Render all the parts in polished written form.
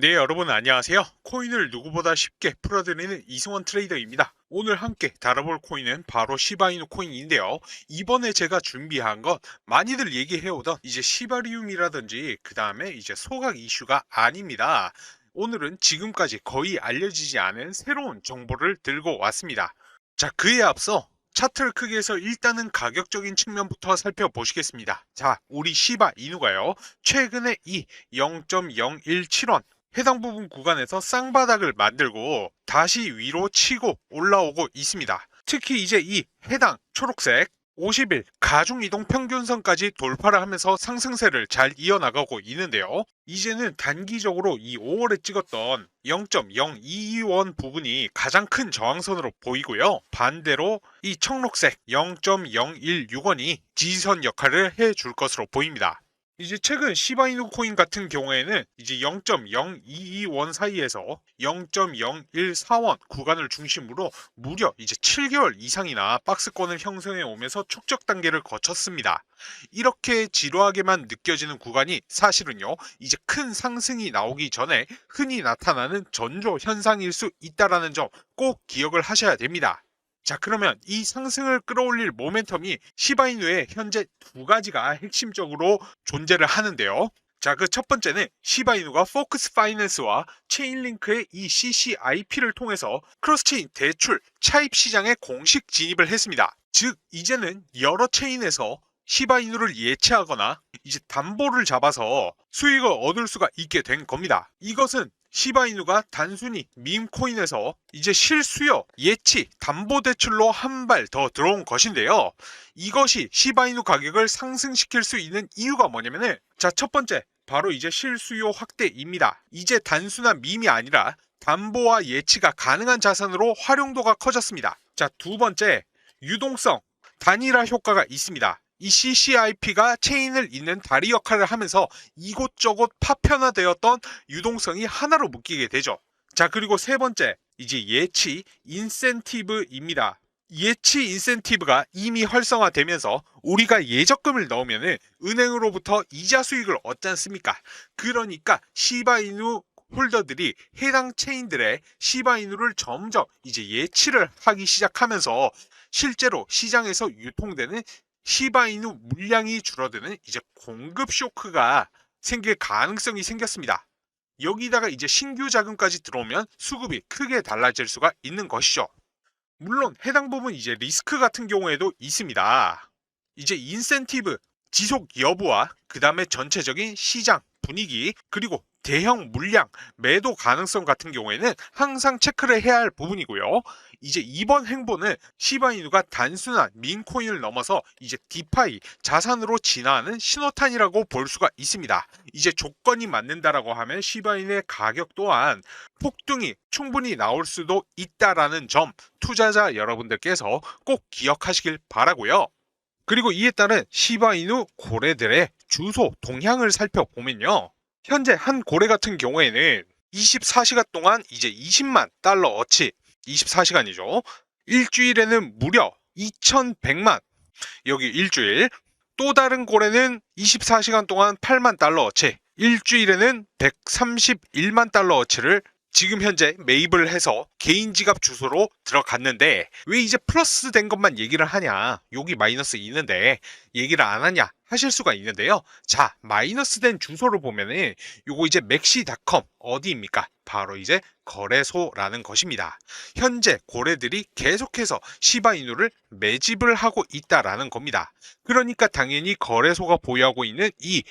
네, 여러분 안녕하세요. 코인을 누구보다 쉽게 풀어드리는 이승원 트레이더입니다. 오늘 함께 다뤄볼 코인은 바로 시바이누 코인인데요. 이번에 제가 준비한 건 많이들 얘기해오던 이제 시바리움이라든지 그 다음에 이제 소각 이슈가 아닙니다. 오늘은 지금까지 거의 알려지지 않은 새로운 정보를 들고 왔습니다. 자, 그에 앞서 차트를 크게 해서 일단은 가격적인 측면부터 살펴보시겠습니다. 자, 우리 시바 이누가요, 최근에 이 0.017원 해당 부분 구간에서 쌍바닥을 만들고 다시 위로 치고 올라오고 있습니다. 특히 이제 이 해당 초록색 50일 가중이동 평균선까지 돌파를 하면서 상승세를 잘 이어나가고 있는데요. 이제는 단기적으로 이 5월에 찍었던 0.022원 부분이 가장 큰 저항선으로 보이고요. 반대로 이 청록색 0.016원이 지지선 역할을 해줄 것으로 보입니다. 이제 최근 시바이누 코인 같은 경우에는 이제 0.022원 사이에서 0.014원 구간을 중심으로 무려 이제 7개월 이상이나 박스권을 형성해 오면서 축적 단계를 거쳤습니다. 이렇게 지루하게만 느껴지는 구간이 사실은요, 이제 큰 상승이 나오기 전에 흔히 나타나는 전조 현상일 수 있다라는 점 꼭 기억을 하셔야 됩니다. 자, 그러면 이 상승을 끌어올릴 모멘텀이 시바이누의 현재 두 가지가 핵심적으로 존재를 하는데요. 자, 그 첫 번째는 시바이누가 포커스 파이낸스와 체인링크의 이 CCIP를 통해서 크로스체인 대출 차입 시장에 공식 진입을 했습니다. 즉, 이제는 여러 체인에서 시바이누를 예치하거나 이제 담보를 잡아서 수익을 얻을 수가 있게 된 겁니다. 이것은 시바이누가 단순히 밈코인에서 이제 실수요, 예치, 담보대출로 한 발 더 들어온 것인데요. 이것이 시바이누 가격을 상승시킬 수 있는 이유가 뭐냐면은, 자, 첫 번째, 바로 이제 실수요 확대입니다. 이제 단순한 밈이 아니라 담보와 예치가 가능한 자산으로 활용도가 커졌습니다. 자, 두 번째, 유동성, 단일화 효과가 있습니다. 이 CCIP가 체인을 잇는 다리 역할을 하면서 이곳저곳 파편화되었던 유동성이 하나로 묶이게 되죠. 자, 그리고 세 번째, 이제 예치 인센티브입니다. 예치 인센티브가 이미 활성화되면서 우리가 예적금을 넣으면 은행으로부터 이자 수익을 얻지 않습니까? 그러니까 시바이누 홀더들이 해당 체인들의 시바이누를 점점 이제 예치를 하기 시작하면서 실제로 시장에서 유통되는 시바이누 물량이 줄어드는 이제 공급 쇼크가 생길 가능성이 생겼습니다. 여기다가 이제 신규 자금까지 들어오면 수급이 크게 달라질 수가 있는 것이죠. 물론 해당 부분 이제 리스크 같은 경우에도 있습니다. 이제 인센티브 지속 여부와 그 다음에 전체적인 시장 분위기, 그리고 대형 물량 매도 가능성 같은 경우에는 항상 체크를 해야 할 부분이고요. 이제 이번 행보는 시바이누가 단순한 민코인을 넘어서 이제 디파이 자산으로 진화하는 신호탄이라고 볼 수가 있습니다. 이제 조건이 맞는다라고 하면 시바이누의 가격 또한 폭등이 충분히 나올 수도 있다라는 점 투자자 여러분들께서 꼭 기억하시길 바라고요. 그리고 이에 따른 시바이누 고래들의 주소 동향을 살펴보면요, 현재 한 고래 같은 경우에는 24시간 동안 이제 20만 달러 어치, 24시간이죠. 일주일에는 무려 2100만, 여기 일주일. 또 다른 고래는 24시간 동안 8만 달러 어치, 일주일에는 131만 달러 어치를 지금 현재 매입을 해서 개인 지갑 주소로 들어갔는데, 왜 이제 플러스 된 것만 얘기를 하냐, 여기 마이너스 있는데 얘기를 안 하냐 하실 수가 있는데요. 자, 마이너스 된 주소를 보면은 요거 이제 맥시닷컴 어디입니까? 바로 이제 거래소라는 것입니다. 현재 고래들이 계속해서 시바이누를 매집을 하고 있다라는 겁니다. 그러니까 당연히 거래소가 보유하고 있는 이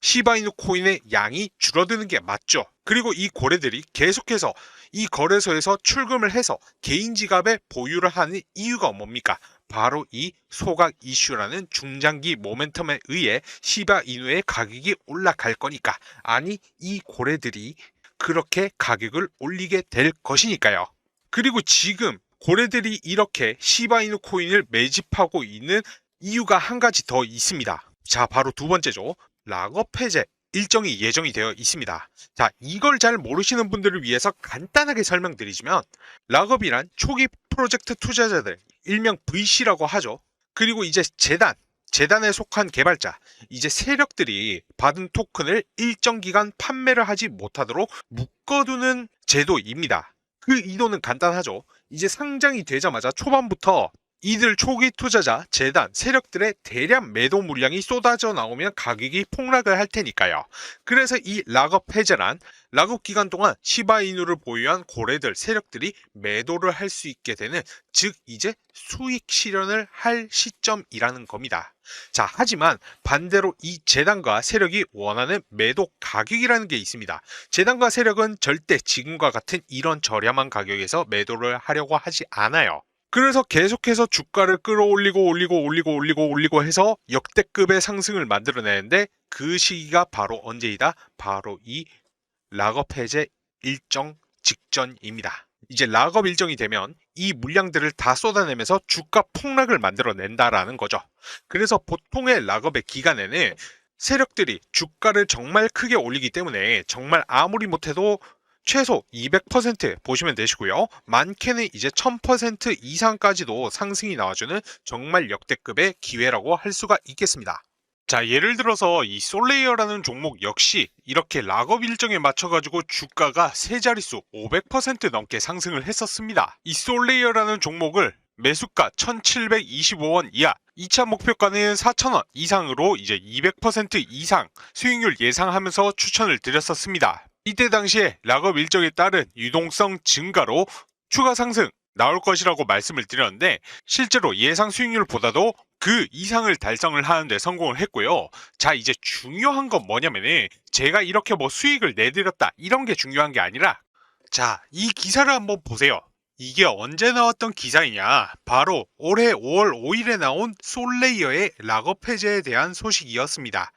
시바이누 코인의 양이 줄어드는 게 맞죠. 그리고 이 고래들이 계속해서 이 거래소에서 출금을 해서 개인 지갑에 보유를 하는 이유가 뭡니까? 바로 이 소각 이슈라는 중장기 모멘텀에 의해 시바이누의 가격이 올라갈 거니까, 아니 이 고래들이 그렇게 가격을 올리게 될 것이니까요. 그리고 지금 고래들이 이렇게 시바이누 코인을 매집하고 있는 이유가 한 가지 더 있습니다. 자, 바로 두 번째죠. 락업 해제 일정이 예정이 되어 있습니다. 자, 이걸 잘 모르시는 분들을 위해서 간단하게 설명드리자면, 락업이란 초기 프로젝트 투자자들, 일명 VC라고 하죠. 그리고 이제 재단, 재단에 속한 개발자, 이제 세력들이 받은 토큰을 일정 기간 판매를 하지 못하도록 묶어두는 제도입니다. 그 이도는 간단하죠. 이제 상장이 되자마자 초반부터 이들 초기 투자자, 재단, 세력들의 대량 매도 물량이 쏟아져 나오면 가격이 폭락을 할 테니까요. 그래서 이 락업 해제란 락업 기간 동안 시바이누를 보유한 고래들, 세력들이 매도를 할 수 있게 되는, 즉 이제 수익 실현을 할 시점이라는 겁니다. 자, 하지만 반대로 이 재단과 세력이 원하는 매도 가격이라는 게 있습니다. 재단과 세력은 절대 지금과 같은 이런 저렴한 가격에서 매도를 하려고 하지 않아요. 그래서 계속해서 주가를 끌어올리고 올리고 해서 역대급의 상승을 만들어내는데, 그 시기가 바로 언제이다? 바로 이 락업 해제 일정 직전입니다. 이제 락업 일정이 되면 이 물량들을 다 쏟아내면서 주가 폭락을 만들어낸다라는 거죠. 그래서 보통의 락업의 기간에는 세력들이 주가를 정말 크게 올리기 때문에 정말 아무리 못해도 최소 200% 보시면 되시고요. 많게는 이제 1000% 이상까지도 상승이 나와주는 정말 역대급의 기회라고 할 수가 있겠습니다. 자, 예를 들어서 이 솔레이어라는 종목 역시 이렇게 락업 일정에 맞춰가지고 주가가 세 자릿수 500% 넘게 상승을 했었습니다. 이 솔레이어라는 종목을 매수가 1725원 이하, 2차 목표가는 4000원 이상으로 이제 200% 이상 수익률 예상하면서 추천을 드렸었습니다. 이때 당시에 락업 일정에 따른 유동성 증가로 추가 상승 나올 것이라고 말씀을 드렸는데, 실제로 예상 수익률보다도 그 이상을 달성을 하는데 성공을 했고요. 자, 이제 중요한 건 뭐냐면은 제가 이렇게 뭐 수익을 내드렸다 이런 게 중요한 게 아니라, 자, 이 기사를 한번 보세요. 이게 언제 나왔던 기사이냐? 바로 올해 5월 5일에 나온 솔레이어의 락업 해제에 대한 소식이었습니다.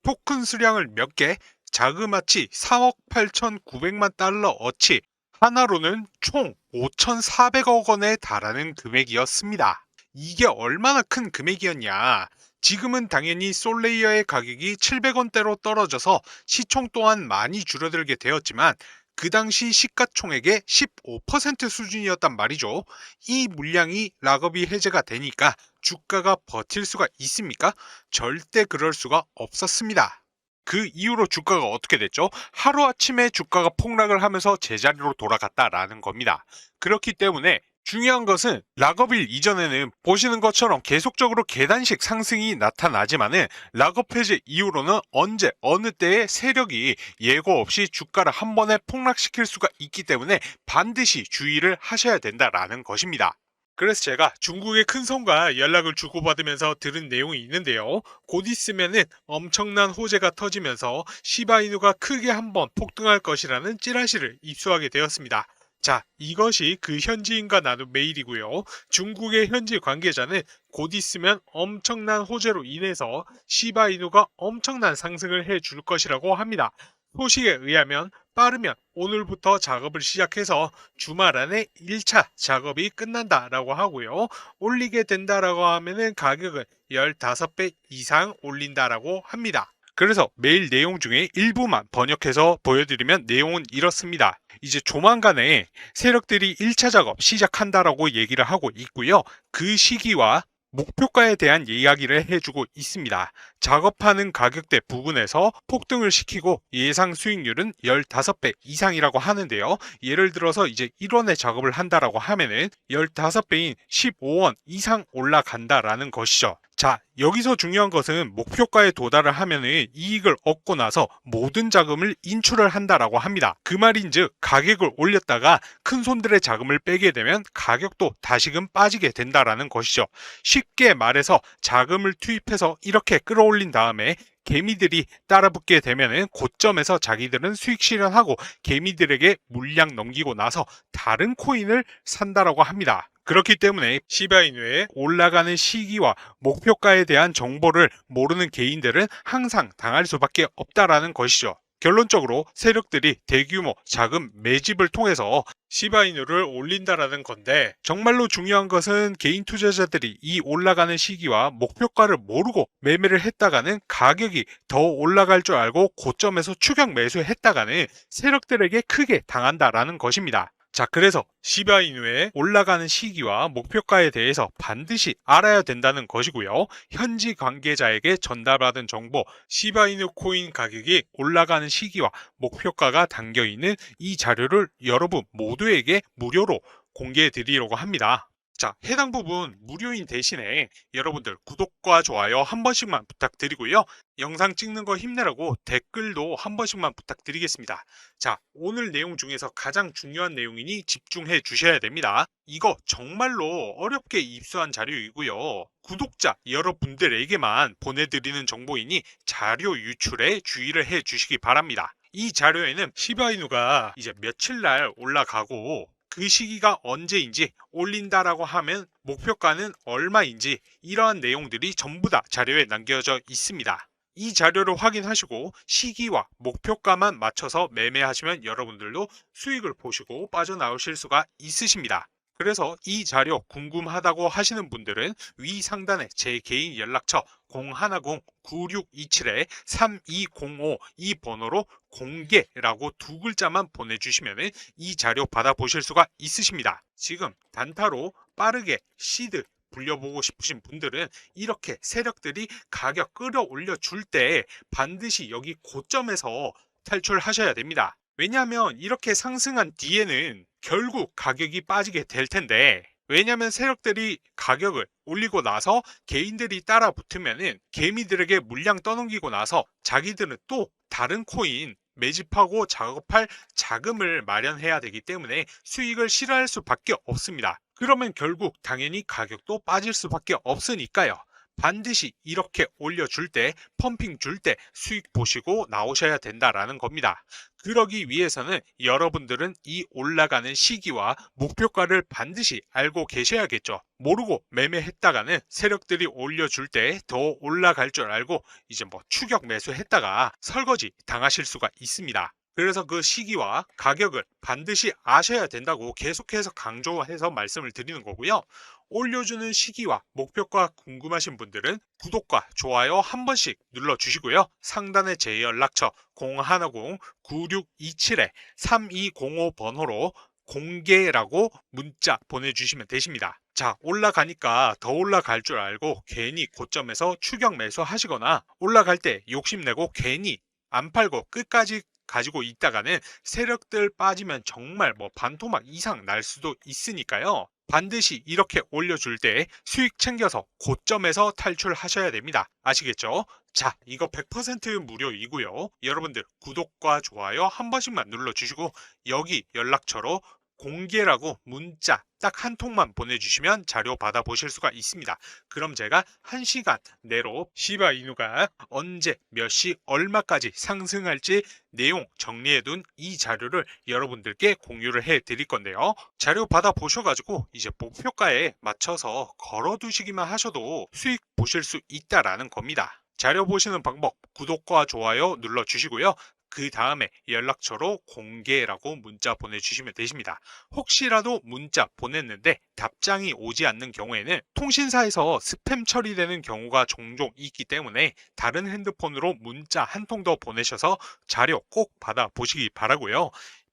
토큰 수량을 몇 개, 자그마치 3억 8,900만 달러 어치, 하나로는 총 5,400억 원에 달하는 금액이었습니다. 이게 얼마나 큰 금액이었냐? 지금은 당연히 솔레이어의 가격이 700원대로 떨어져서 시총 또한 많이 줄어들게 되었지만, 그 당시 시가총액의 15% 수준이었단 말이죠. 이 물량이 락업이 해제가 되니까 주가가 버틸 수가 있습니까? 절대 그럴 수가 없었습니다. 그 이후로 주가가 어떻게 됐죠? 하루아침에 주가가 폭락을 하면서 제자리로 돌아갔다라는 겁니다. 그렇기 때문에 중요한 것은 락업일 이전에는 보시는 것처럼 계속적으로 계단식 상승이 나타나지만은 락업 해제 이후로는 언제 어느 때에 세력이 예고 없이 주가를 한 번에 폭락시킬 수가 있기 때문에 반드시 주의를 하셔야 된다라는 것입니다. 그래서 제가 중국의 큰 손과 연락을 주고받으면서 들은 내용이 있는데요. 곧 있으면은 엄청난 호재가 터지면서 시바이누가 크게 한번 폭등할 것이라는 찌라시를 입수하게 되었습니다. 자, 이것이 그 현지인과 나눈 메일이고요. 중국의 현지 관계자는 곧 있으면 엄청난 호재로 인해서 시바이누가 엄청난 상승을 해줄 것이라고 합니다. 소식에 의하면 빠르면 오늘부터 작업을 시작해서 주말 안에 1차 작업이 끝난다라고 하고요. 올리게 된다라고 하면은 가격은 15배 이상 올린다라고 합니다. 그래서 메일 내용 중에 일부만 번역해서 보여드리면 내용은 이렇습니다. 이제 조만간에 세력들이 1차 작업 시작한다라고 얘기를 하고 있고요. 그 시기와 목표가에 대한 이야기를 해주고 있습니다. 작업하는 가격대 부분에서 폭등을 시키고 예상 수익률은 15배 이상이라고 하는데요. 예를 들어서 이제 1원에 작업을 한다라고 하면은 15배인 15원 이상 올라간다라는 것이죠. 자, 여기서 중요한 것은 목표가에 도달을 하면은 이익을 얻고 나서 모든 자금을 인출을 한다라고 합니다. 그 말인즉 가격을 올렸다가 큰 손들의 자금을 빼게 되면 가격도 다시금 빠지게 된다라는 것이죠. 쉽게 말해서 자금을 투입해서 이렇게 끌어올린 다음에 개미들이 따라붙게 되면은 고점에서 자기들은 수익 실현하고 개미들에게 물량 넘기고 나서 다른 코인을 산다라고 합니다. 그렇기 때문에 시바이누의 올라가는 시기와 목표가에 대한 정보를 모르는 개인들은 항상 당할 수밖에 없다라는 것이죠. 결론적으로 세력들이 대규모 자금 매집을 통해서 시바이누를 올린다라는 건데, 정말로 중요한 것은 개인 투자자들이 이 올라가는 시기와 목표가를 모르고 매매를 했다가는 가격이 더 올라갈 줄 알고 고점에서 추격 매수했다가는 세력들에게 크게 당한다라는 것입니다. 자, 그래서 시바이누의 올라가는 시기와 목표가에 대해서 반드시 알아야 된다는 것이고요. 현지 관계자에게 전달받은 정보, 시바이누 코인 가격이 올라가는 시기와 목표가가 담겨 있는 이 자료를 여러분 모두에게 무료로 공개해 드리려고 합니다. 자, 해당 부분 무료인 대신에 여러분들 구독과 좋아요 한 번씩만 부탁드리고요. 영상 찍는 거 힘내라고 댓글도 한 번씩만 부탁드리겠습니다. 자, 오늘 내용 중에서 가장 중요한 내용이니 집중해 주셔야 됩니다. 이거 정말로 어렵게 입수한 자료이고요. 구독자 여러분들에게만 보내드리는 정보이니 자료 유출에 주의를 해 주시기 바랍니다. 이 자료에는 시바이누가 이제 며칠 날 올라가고 그 시기가 언제인지, 올린다라고 하면 목표가는 얼마인지, 이러한 내용들이 전부 다 자료에 남겨져 있습니다. 이 자료를 확인하시고 시기와 목표가만 맞춰서 매매하시면 여러분들도 수익을 보시고 빠져나오실 수가 있으십니다. 그래서 이 자료 궁금하다고 하시는 분들은 위 상단에 제 개인 연락처 010-9627-3205 이 번호로 공개라고 두 글자만 보내주시면 이 자료 받아보실 수가 있으십니다. 지금 단타로 빠르게 시드 불려보고 싶으신 분들은 이렇게 세력들이 가격 끌어올려 줄 때 반드시 여기 고점에서 탈출하셔야 됩니다. 왜냐하면 이렇게 상승한 뒤에는 결국 가격이 빠지게 될 텐데, 왜냐하면 세력들이 가격을 올리고 나서 개인들이 따라 붙으면은 개미들에게 물량 떠넘기고 나서 자기들은 또 다른 코인 매집하고 작업할 자금을 마련해야 되기 때문에 수익을 실현할 수밖에 없습니다. 그러면 결국 당연히 가격도 빠질 수밖에 없으니까요. 반드시 이렇게 올려줄 때, 펌핑 줄 때 수익 보시고 나오셔야 된다라는 겁니다. 그러기 위해서는 여러분들은 이 올라가는 시기와 목표가를 반드시 알고 계셔야겠죠. 모르고 매매했다가는 세력들이 올려줄 때 더 올라갈 줄 알고 이제 뭐 추격 매수했다가 설거지 당하실 수가 있습니다. 그래서 그 시기와 가격을 반드시 아셔야 된다고 계속해서 강조해서 말씀을 드리는 거고요. 올려주는 시기와 목표가 궁금하신 분들은 구독과 좋아요 한 번씩 눌러주시고요. 상단에 제 연락처 010-9627-3205 번호로 공개라고 문자 보내주시면 되십니다. 자, 올라가니까 더 올라갈 줄 알고 괜히 고점에서 추격 매수 하시거나 올라갈 때 욕심내고 괜히 안 팔고 끝까지 가지고 있다가는 세력들 빠지면 정말 뭐 반토막 이상 날 수도 있으니까요. 반드시 이렇게 올려줄 때 수익 챙겨서 고점에서 탈출하셔야 됩니다. 아시겠죠? 자, 이거 100% 무료이고요. 여러분들 구독과 좋아요 한 번씩만 눌러주시고 여기 연락처로 공개라고 문자 딱 한 통만 보내주시면 자료 받아보실 수가 있습니다. 그럼 제가 1시간 내로 시바이누가 언제 몇 시 얼마까지 상승할지 내용 정리해둔 이 자료를 여러분들께 공유를 해 드릴 건데요. 자료 받아보셔가지고 이제 목표가에 맞춰서 걸어두시기만 하셔도 수익 보실 수 있다라는 겁니다. 자료 보시는 방법 구독과 좋아요 눌러주시고요. 그 다음에 연락처로 공개라고 문자 보내주시면 되십니다. 혹시라도 문자 보냈는데 답장이 오지 않는 경우에는 통신사에서 스팸 처리되는 경우가 종종 있기 때문에 다른 핸드폰으로 문자 한 통 더 보내셔서 자료 꼭 받아보시기 바라고요.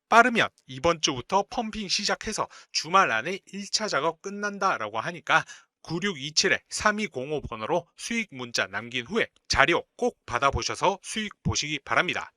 빠르면 이번 주부터 펌핑 시작해서 주말 안에 1차 작업 끝난다라고 하니까 9627-3205 번호로 수익 문자 남긴 후에 자료 꼭 받아보셔서 수익 보시기 바랍니다.